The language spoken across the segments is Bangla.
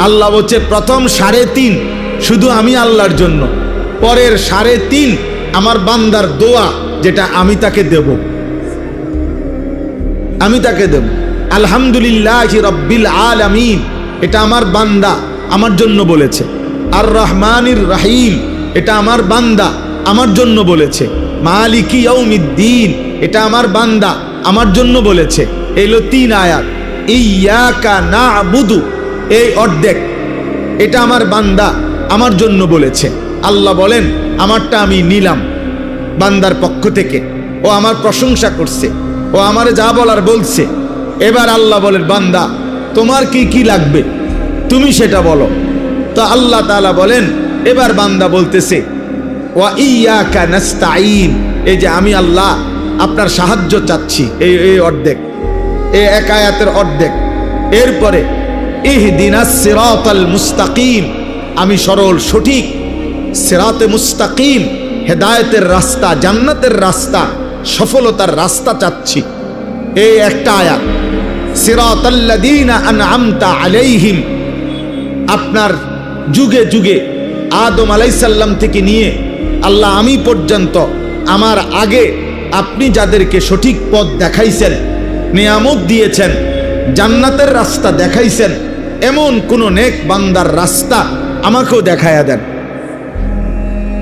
আল্লাহ বলছে প্রথম 3.5 শুধু আমি আল্লাহর জন্য, পরের 3.5 আমার বান্দার দোয়া, যেটা আমি তাকে দেব, আমি তাকে দেব। আলহামদুলিল্লাহি রাব্বিল আলামিন, এটা আমার বান্দা আমার জন্য বলেছে। আর রহমানির রহিম, এটা আমার বান্দা আমার জন্য বলেছে। মালিকি ইয়াউমিদ্দিন, এটা আমার বান্দা আমার জন্য বলেছে। এলো 3 আয়াত। ইয়াকা না'বুদু, এই অর্ধেক, এটা আমার বান্দা আমার জন্য বলেছে। আল্লাহ বলেন আমারটা আমি নিলাম বান্দার পক্ষ থেকে, ও আমার প্রশংসা করছে, ও আমারে যা বলার বলছে। এবার আল্লাহ বলেন বান্দা তোমার কি কি লাগবে তুমি সেটা বলো। তো আল্লাহ তাআলা বলেন, এবার বান্দা বলতেছে ওয়া ইয়াকা নাস্তাঈন, এই যে আমি আল্লাহ আপনার সাহায্য চাচ্ছি, এই অর্ধেক, এই এক আয়াতের অর্ধেক। এরপরে ইহদিনাস সিরাতাল মুস্তাকিম, আমি সরল সঠিক সিরাতে মুস্তাকিম, হেদায়েতের রাস্তা, জান্নাতের রাস্তা, সফলতার রাস্তা চাচ্ছি, এই একটা আয়াত। সিরাতাল্লাযীনা আনআমতা আলাইহিম, আপনার যুগে যুগে আদম আলাইহিস সালাম থেকে নিয়ে আল্লাহ আমি পর্যন্ত আমার আগে আপনি যাদেরকে সঠিক পথ দেখাইছেন, নিয়ামত দিয়েছেন, জান্নাতের রাস্তা দেখাইছেন, এমন কোন নেক বান্দার রাস্তা আমাকেও দেখায়া দেন,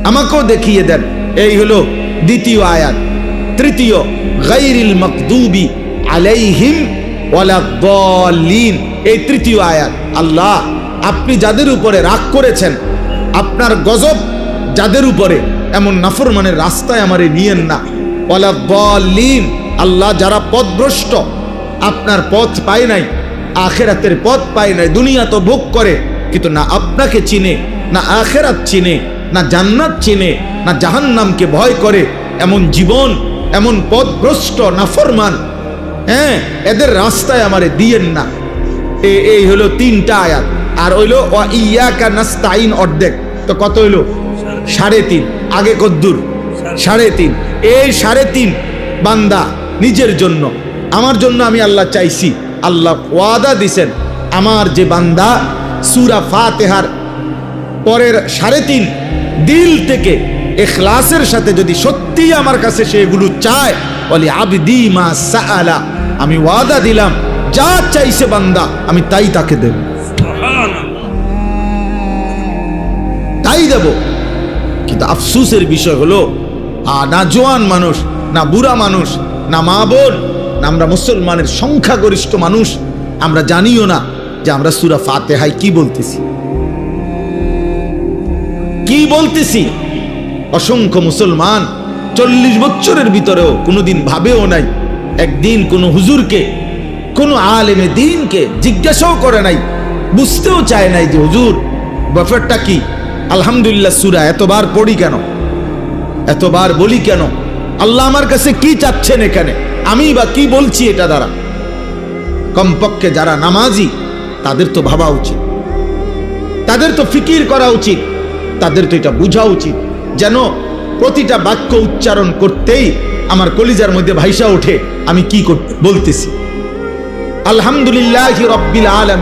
আমাকেও দেখিয়ে দেন। এই হলো দ্বিতীয় আয়াত। তৃতীয় গায়রিল মাগদুবি আলাইহিম ওয়ালাদ-দাল্লিন, এই তৃতীয় আয়াত। আল্লাহ আপনি যাদের উপরে রাগ করেছেন, আপনার গজব যাদের উপরে, এমন নাফরমানের রাস্তায় আমারে নিয়েন না। ওয়ালাদ-দাল্লিন, আল্লাহ যারা পথভ্রষ্ট, আপনার পথ পায় নাই, আখেরাতের পথ পায় নাই, দুনিয়া তো ভোগ করে কিন্তু না আপনাকে চিনে, না আখেরাত চিনে, না জান্নাত চিনে, না জাহান্নামকে ভয় করে, এমন জীবন, এমন পথভ্রষ্ট নাফরমান, হ্যাঁ, এদের রাস্তায় আমারে দিয়েন না। এই হলো 3টা আয়াত। আর হইলো ওয়া ইয়াকা নাস্তাঈন অর্ধেক, তো কত হইলো? 3.5। আগে কদ্দুর? 3.5। এই 3.5 বান্দা নিজের জন্য, আমার জন্য আমি আল্লাহ চাইছি। আল্লাহ ওয়াদা দিছেন আমার যে বান্দা সূরা ফাতিহার পরের 3.5 দিল থেকে ইখলাসের সাথে যদি সত্যি আমার কাছে সেগুলো চায়, বলি আবদি মা সাআলা, আমি ওয়াদা দিলাম যা চাইছে বান্দা আমি তাই তাকে দেব, তাই দেব। কিন্তু আফসোসের বিষয় হলো না জোয়ান মানুষ, না বুড়া মানুষ, না মা বোন, না আমরা মুসলমানের সংখ্যাগরিষ্ঠ মানুষ, আমরা জানিও না যে আমরা সূরা ফাতিহায় কি বলতেছি, কি বলতেছি। অসংখ্য মুসলমান 40 বছরের ভিতরেও কোনোদিন ভাবেও নাই, একদিন কোনো হুজুরকে, কোনো আলেমে দ্বীনকে জিজ্ঞাসাও করে নাই, বুঝতেও চায় নাই যে হুজুর ব্যাপারটা কি। আলহামদুলিল্লাহ সূরা এতবার পড়ি কেন, এতবার বলি কেন, আল্লাহ আমার কাছে কি চাচ্ছেন এখানে, আমি বা কি বলছি এটা দ্বারা। কমপক্ষে যারা নামাজি তাদের তো ভাবা উচিত, তাদের তো ফিকির করা উচিত, তাদের তো এটা বোঝা উচিত, যেন প্রতিটা বাক্য উচ্চারণ করতেই আমার কলিজার মধ্যে ভাইসা ওঠে আমি কি বলতেছি। আলহামদুলিল্লাহি রাব্বিল আলামিন।